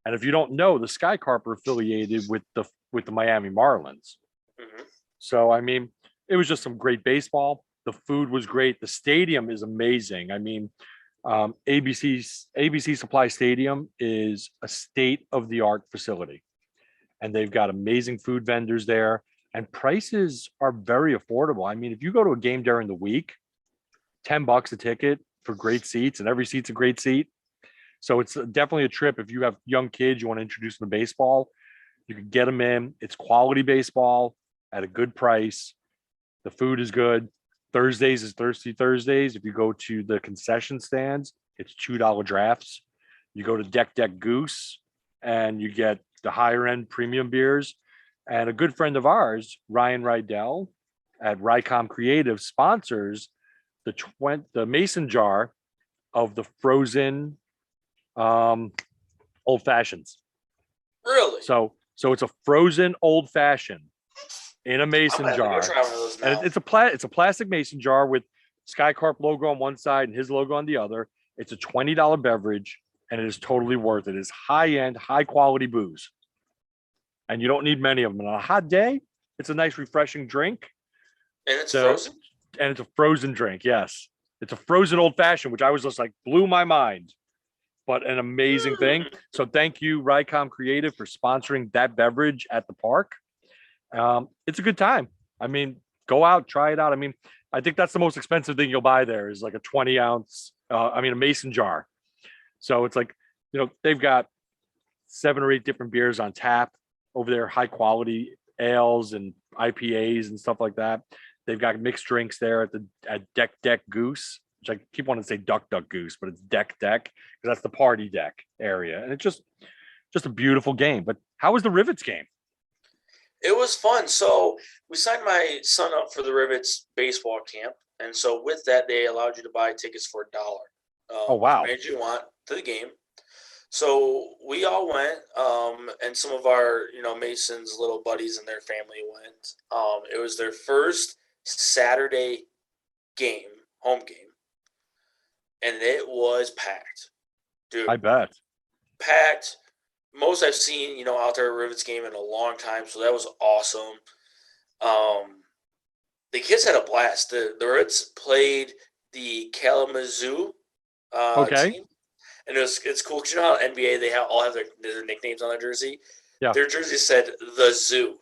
And if you don't know, the Sky Carp are affiliated with the Miami Marlins. Mm-hmm. So I mean, it was just some great baseball. The food was great. The stadium is amazing. I mean, ABC Supply Stadium is a state-of-the-art facility, and they've got amazing food vendors there, and prices are very affordable. I mean, if you go to a game during the week, $10 a ticket for great seats, and every seat's a great seat. So it's definitely a trip. If you have young kids, you want to introduce them to baseball, you can get them in. It's quality baseball at a good price. The food is good. Thursdays is Thirsty Thursdays. If you go to the concession stands, it's $2 drafts. You go to Deck Goose and you get the higher end premium beers. And a good friend of ours, Ryan Rydell at Rycom Creative, sponsors the mason jar of the frozen old fashions. Really? So it's a frozen old fashioned in a mason jar, and it's a plastic mason jar with Sky Carp logo on one side and his logo on the other. It's a $20 beverage, and it is totally worth it. It's high end, high quality booze, and you don't need many of them. And on a hot day, it's a nice, refreshing drink. And it's frozen. And it's a frozen drink. Yes, it's a frozen old fashioned, which I was just like blew my mind. but an amazing thing. So thank you, Rycom Creative, for sponsoring that beverage at the park. It's a good time. I mean, go out, try it out. I mean, I think that's the most expensive thing you'll buy there is like a 20 ounce, a mason jar. So it's like, they've got 7 or 8 different beers on tap over there, high quality ales and IPAs and stuff like that. They've got mixed drinks there at Deck Goose, which I keep wanting to say Duck Goose, but it's Deck because that's the party deck area. And it's just a beautiful game. But how was the Rivets game? It was fun. So we signed my son up for the Rivets baseball camp. And so with that, they allowed you to buy tickets for $1. Oh, wow. As you want to the game. So we all went, and some of our, Mason's little buddies and their family went. It was their first Saturday game, home game, and it was packed, dude. I bet. Packed. Most I've seen, out there at Rivets game in a long time, so that was awesome. The kids had a blast. The Rivets played the Kalamazoo team. And it's cool because how NBA they all have their nicknames on their jersey. Yeah. Their jersey said the Zoo.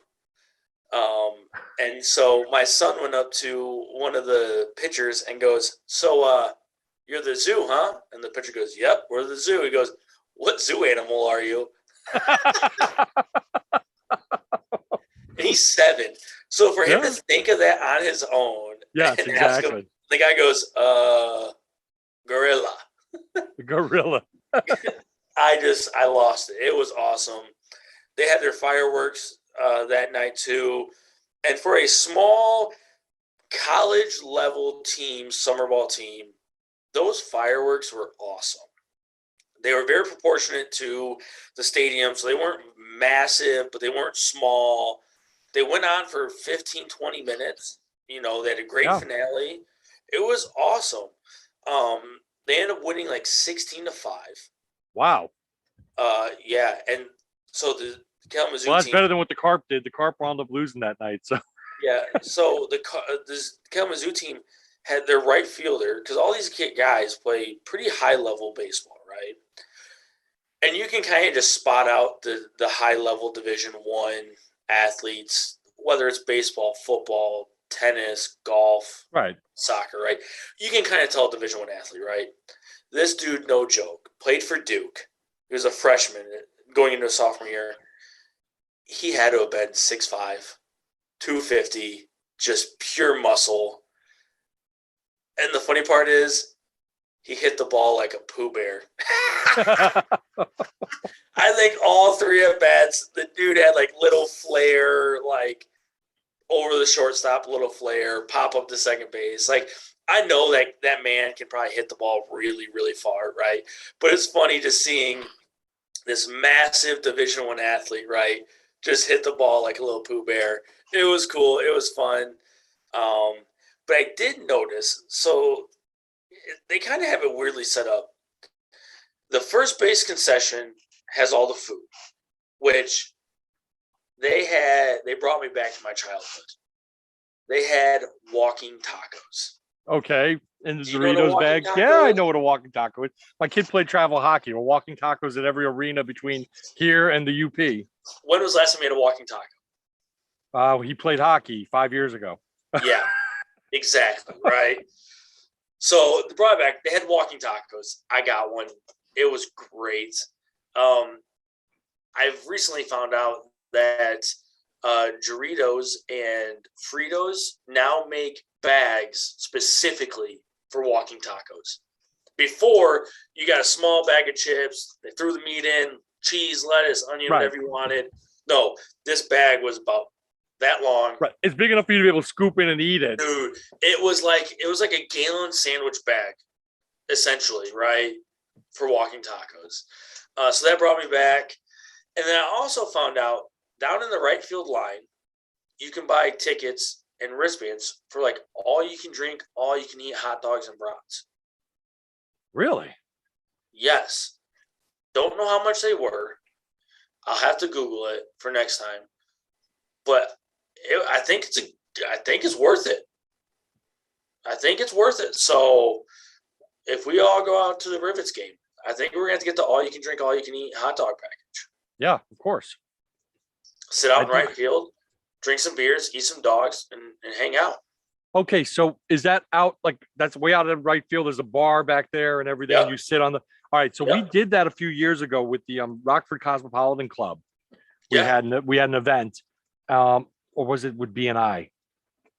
And so my son went up to one of the pitchers and goes, "So you're the Zoo, huh?" And the pitcher goes, "Yep, we're the Zoo." He goes, "What zoo animal are you?" He's 7. So for him to think of that on his own. Yes, exactly. Him, the guy goes, gorilla. Gorilla. I lost it. It was awesome. They had their fireworks that night too. And for a small college level team, summer ball team, those fireworks were awesome. They were very proportionate to the stadium. So they weren't massive, but they weren't small. They went on for 15, 20 minutes. They had a great finale. It was awesome. They ended up winning like 16-5. Wow. Yeah, and so the Kalamazoo team. Well, that's team, better than what the Carp did. The Carp wound up losing that night. So. Yeah, so the Kalamazoo team had their right fielder, because all these guys play pretty high level baseball, right? And you can kind of just spot out the high level Division I athletes, whether it's baseball, football, tennis, golf, right, soccer, right? You can kind of tell a Division I athlete, right? This dude, no joke, played for Duke. He was a freshman going into a sophomore year. He had to have been 6'5", 250, just pure muscle. And the funny part is, he hit the ball like a Pooh Bear. I think all 3 at-bats, the dude had like little flare, like over the shortstop, little flare, pop up to second base. Like, I know that man can probably hit the ball really, really far, right? But it's funny just seeing this massive Division I athlete, right, just hit the ball like a little Pooh Bear. It was cool. It was fun. But I did notice, so they kind of have it weirdly set up. The first base concession has all the food, which they brought me back to my childhood. They had walking tacos. Okay. In the Doritos bag. Yeah, I know what a walking taco is. My kid played travel hockey. We're walking tacos at every arena between here and the UP. When was the last time you had a walking taco? He played hockey 5 years ago. Yeah, exactly. Right. So the brought back, they had walking tacos. I got one. It was great. I've recently found out that Doritos and Fritos now make bags specifically for walking tacos. Before, you got a small bag of chips, they threw the meat in, cheese, lettuce, onion, whatever you wanted. No, this bag was about that long. Right. It's big enough for you to be able to scoop in and eat it. Dude, it was like a gallon sandwich bag, essentially, right? For walking tacos. So that brought me back. And then I also found out down in the right field line, you can buy tickets and wristbands for like all you can drink, all you can eat hot dogs and brats. Really? Yes. Don't know how much they were. I'll have to Google it for next time. But I think it's worth it. I think it's worth it. So if we all go out to the Rivets game, I think we're going to have to get the all you can drink, all you can eat hot dog package. Yeah, of course. Sit out in right field, drink some beers, eat some dogs, and hang out. Okay, so is that out, like, that's way out in right field? There's a bar back there and everything. Yep. You sit on the. All right, so we Yep. did that a few years ago with the Rockford Cosmopolitan Club. We Yeah. had an event, or was it with BNI?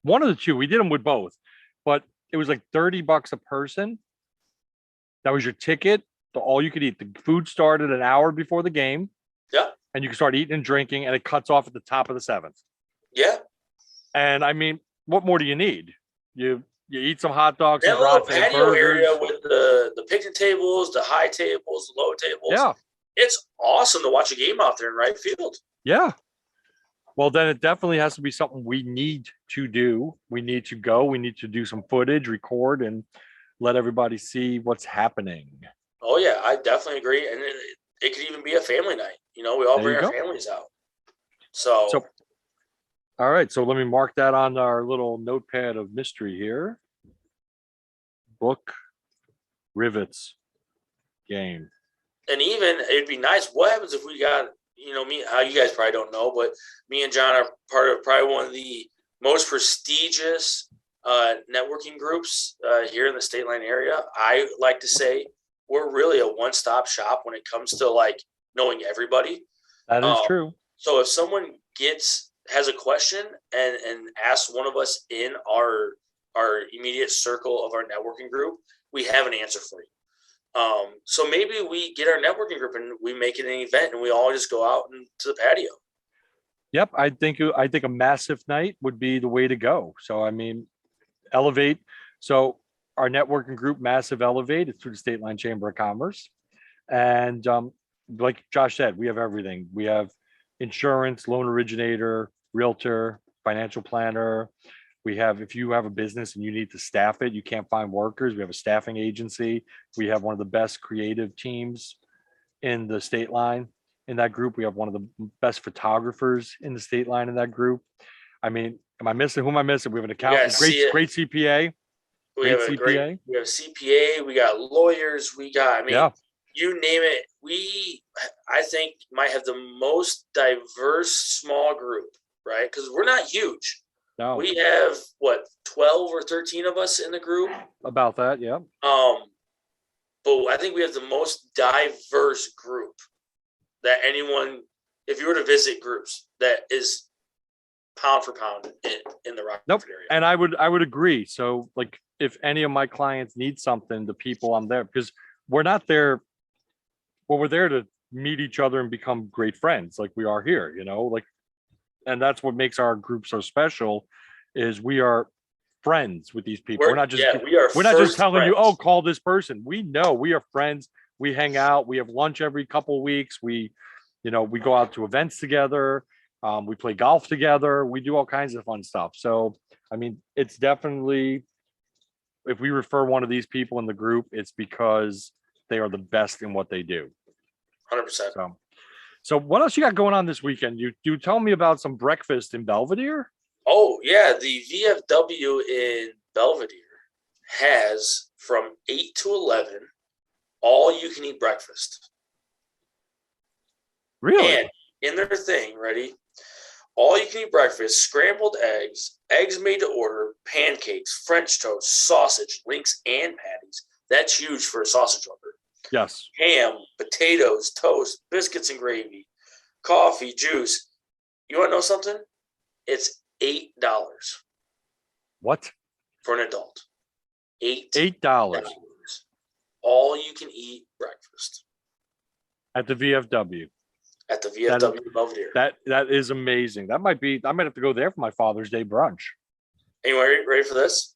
One of the two. We did them with both, but it was like $30 a person. That was your ticket. All you could eat. The food started an hour before the game. Yeah. And you can start eating and drinking, and it cuts off at the top of the seventh. Yeah. And I mean, what more do you need? You eat some hot dogs, that some little brats, and patio burgers. area with the picnic tables, the high tables, the low tables. Yeah. It's awesome to watch a game out there in right field. Yeah. Well, then it definitely has to be something we need to do. We need to go. We need to do some footage, record, and let everybody see what's happening. Oh, yeah, I definitely agree. And it could even be a family night. You know, we all There you bring our go. families out. So, all right. So let me mark that on our little notepad of mystery here. Book Rivets game. and even it'd be nice. What happens if we got, me, how you guys probably don't know, but me and John are part of probably one of the most prestigious networking groups here in the Stateline area. I like to say we're really a one-stop shop when it comes to like knowing everybody. That is true. So if someone has a question and asks one of us in our immediate circle of our networking group, we have an answer for you. So maybe we get our networking group and we make it an event and we all just go out to the patio. Yep, I think a massive night would be the way to go. So I mean, elevate. So our networking group, Massive Elevate, it's through the Stateline Chamber of Commerce, and like Josh said, we have everything. We have insurance, loan originator, realtor, financial planner. We have, if you have a business and you need to staff it, you can't find workers, we have a staffing agency. We have one of the best creative teams in the Stateline. In that group, we have one of the best photographers in the Stateline in that group. I mean, who am I missing? We have an accountant, great CPA. We have CPA, we got lawyers, you name it. I think, might have the most diverse small group, right? Because we're not huge. No. We have 12 or 13 of us in the group. About that, yeah. But I think we have the most diverse group that anyone, if you were to visit groups, that is pound for pound in the Rockford area. And I would agree. So like if any of my clients need something, the people I'm there, because we're not there. Well, we're there to meet each other and become great friends like we are here, and that's what makes our group so special is we are friends with these people. We're not just telling you, oh, call this person. We know we are friends. We hang out. We have lunch every couple of weeks. We go out to events together. We play golf together. We do all kinds of fun stuff. So, I mean, it's definitely, if we refer one of these people in the group, it's because they are the best in what they do. 100%. So what else you got going on this weekend? You tell me about some breakfast in Belvedere? Oh, yeah. The VFW in Belvedere has from 8 to 11 all you can eat breakfast. Really? And in their thing, ready? All you can eat breakfast, scrambled eggs made to order, pancakes, French toast, sausage, links, and patties. That's huge for a sausage lover. Yes. Ham, potatoes, toast, biscuits and gravy, coffee, juice. You want to know something? It's $8. What? For an adult. $8. All you can eat breakfast. At the VFW. At the VFW Belvedere. That is amazing. I might have to go there for my Father's Day brunch. Anyway, ready for this?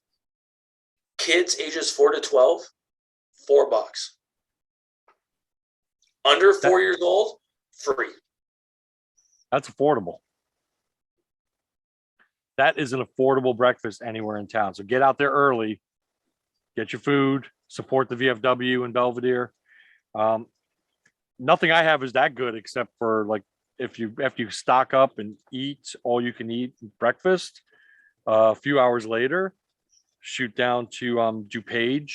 Kids ages 4 to 12, $4. Under 4 years old, free. That's affordable. That is an affordable breakfast anywhere in town. So get out there early, get your food, support the VFW in Belvedere. Nothing I have is that good except for like if you stock up and eat all you can eat breakfast, a few hours later, shoot down to DuPage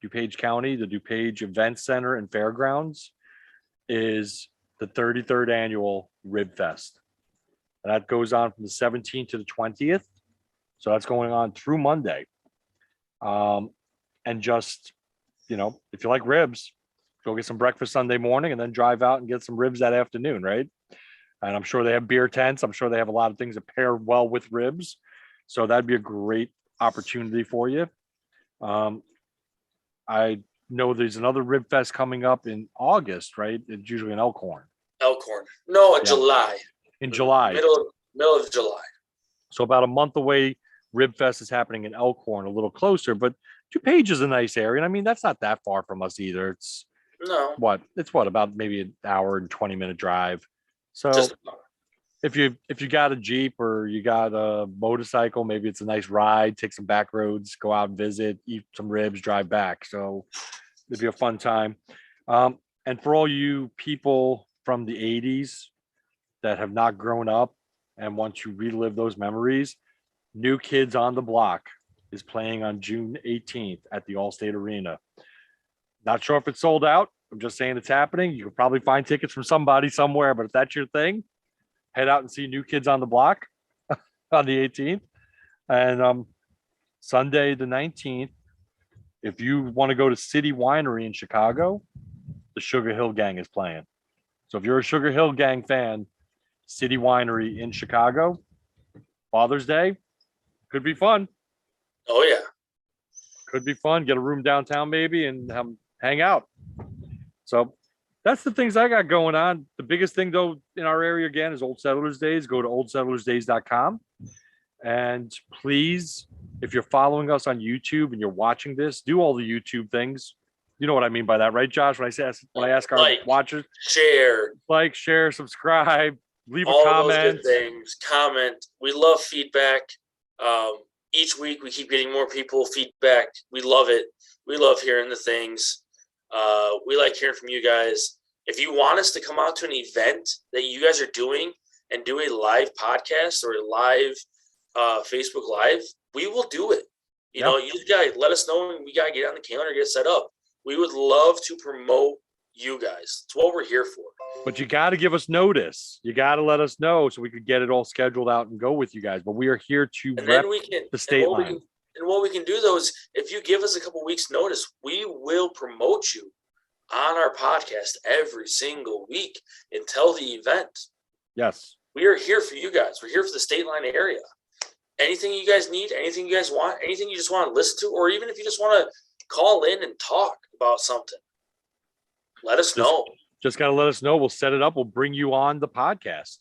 DuPage County, the DuPage Event Center and Fairgrounds, is the 33rd annual Rib Fest. And that goes on from the 17th to the 20th. So that's going on through Monday. And just, if you like ribs, go get some breakfast Sunday morning and then drive out and get some ribs that afternoon, right? And I'm sure they have beer tents. I'm sure they have a lot of things that pair well with ribs. So that'd be a great opportunity for you. I know there's another Rib Fest coming up in August, right? It's usually in Elkhorn. No, in July. In July. Middle of July. So about a month away, Rib Fest is happening in Elkhorn, a little closer, but DuPage is a nice area. And I mean, that's not that far from us either. It's about maybe an hour and 20-minute drive. So if you got a Jeep or you got a motorcycle, maybe it's a nice ride, take some back roads, go out and visit, eat some ribs, drive back. So it'd be a fun time. And for all you people from the 80s that have not grown up and want to relive those memories, New Kids on the Block is playing on June 18th at the Allstate Arena. Not sure if it's sold out. I'm just saying it's happening. You can probably find tickets from somebody somewhere, but if that's your thing, head out and see New Kids on the Block on the 18th. And Sunday the 19th, if you want to go to City Winery in Chicago, the Sugar Hill Gang is playing. So if you're a Sugar Hill Gang fan, City Winery in Chicago, Father's Day, could be fun. Oh, yeah. Could be fun. Get a room downtown maybe and hang out. So that's the things I got going on. The biggest thing, though, in our area, again, is Old Settlers Days. Go to oldsettlersdays.com. And please, if you're following us on YouTube and you're watching this, do all the YouTube things. You know what I mean by that, right, Josh? When I ask our watchers, share, subscribe, leave a comment. All those good things. Comment. We love feedback. Each week we keep getting more people feedback. We love it. We love hearing the things. We like hearing from you guys. If you want us to come out to an event that you guys are doing and do a live podcast or a live Facebook Live, we will do it. You know, you guys let us know, and we got to get on the calendar, get set up. We would love to promote you guys. It's what we're here for. But you got to give us notice. You got to let us know so we could get it all scheduled out and go with you guys. But we are here to rep the state line. And what we can do, though, is if you give us a couple weeks notice, we will promote you on our podcast every single week until the event. Yes. We are here for you guys. We're here for the Stateline area. Anything you guys need, anything you guys want, anything you just want to listen to, or even if you just want to call in and talk about something, let us know. Just got to let us know. We'll set it up. We'll bring you on the podcast.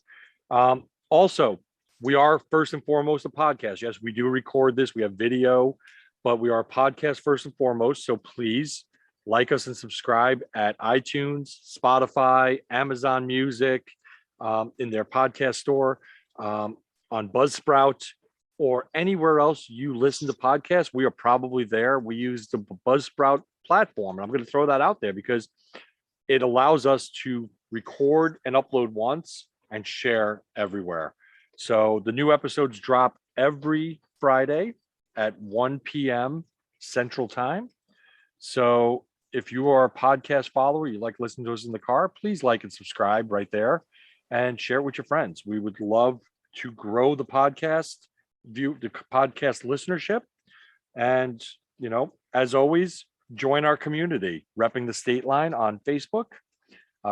Also, we are first and foremost a podcast. Yes, we do record this. We have video, but we are a podcast first and foremost. So please like us and subscribe at iTunes, Spotify, Amazon Music, in their podcast store, on Buzzsprout, or anywhere else you listen to podcasts. We are probably there. We use the Buzzsprout platform. And I'm going to throw that out there because it allows us to record and upload once and share everywhere. So the new episodes drop every Friday at 1 p.m. Central Time. So if you are a podcast follower, you like listening to us in the car, please like and subscribe right there and share it with your friends. We would love to grow the podcast listenership. And, as always, join our community, Repping the State Line on Facebook.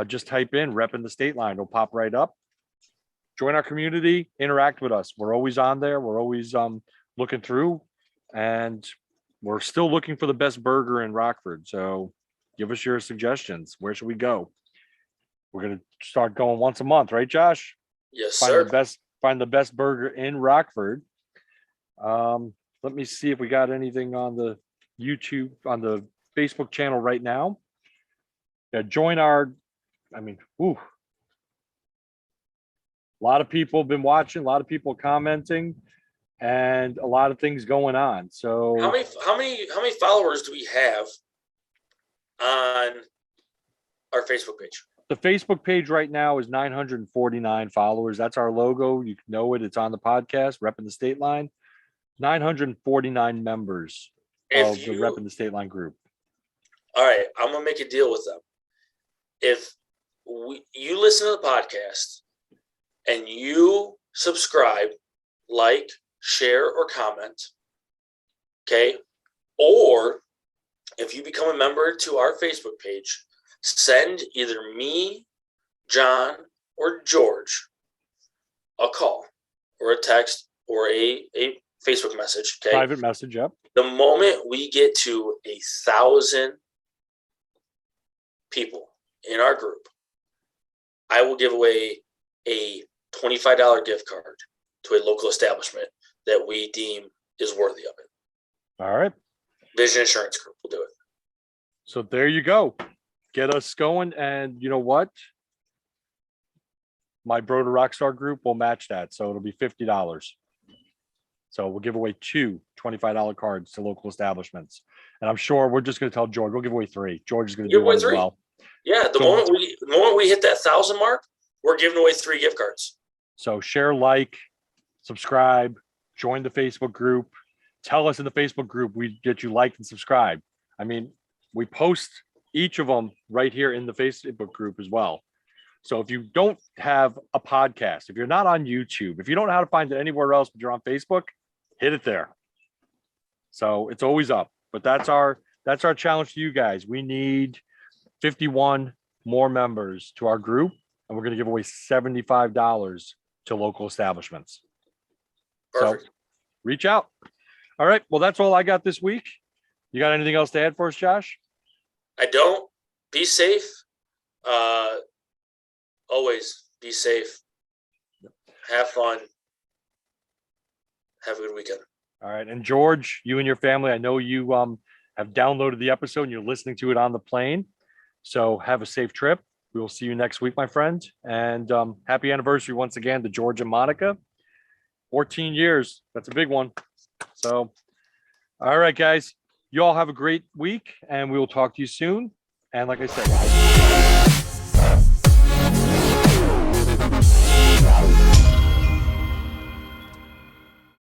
Just type in Reppin' the State Line. It'll pop right up. Join our community, interact with us. We're always on there. We're always looking through, and we're still looking for the best burger in Rockford. So give us your suggestions. Where should we go? We're going to start going once a month, right, Josh? Yes, sir. Find the best burger in Rockford. Let me see if we got anything on the YouTube, on the Facebook channel right now. Join our, a lot of people have been watching, a lot of people commenting, and a lot of things going on. So how many followers do we have on our Facebook page? The Facebook page right now is 949 followers. That's our logo. You know it. It's on the podcast, Reppin' the State Line. 949 members of the Reppin' the State Line group. All right, I'm gonna make a deal with them. If you listen to the podcast and you subscribe, like, share, or comment, okay, or if you become a member to our Facebook page, send either me, John, or George a call or a text or a Facebook message. Okay. Private message, yep. The moment we get to 1,000 people in our group, I will give away a $25 gift card to a local establishment that we deem is worthy of it. All right. Vision Insurance Group will do it. So there you go. Get us going. And you know what? My Bro to Rockstar group will match that. So it'll be $50. So we'll give away two $25 cards to local establishments. And I'm sure we're just going to tell George, we'll give away three. George is going to do one as well. Yeah, the moment we hit that 1,000 mark, we're giving away 3 gift cards. So share, like, subscribe, join the Facebook group. Tell us in the Facebook group we get you liked and subscribed. I mean, we post each of them right here in the Facebook group as well. So if you don't have a podcast, if you're not on YouTube, if you don't know how to find it anywhere else but you're on Facebook, hit it there. So it's always up. But that's our challenge to you guys. We need 51 more members to our group, and we're going to give away $75 to local establishments. Perfect. So reach out. All right. Well, that's all I got this week. You got anything else to add for us, Josh? I don't. Be safe. Always be safe. Have fun. Have a good weekend. All right. And George, you and your family, I know you have downloaded the episode and you're listening to it on the plane. So have a safe trip. We will see you next week, my friend. And happy anniversary once again to George and Monica. 14 years. That's a big one. So, all right, guys. You all have a great week, and we will talk to you soon. And like I said,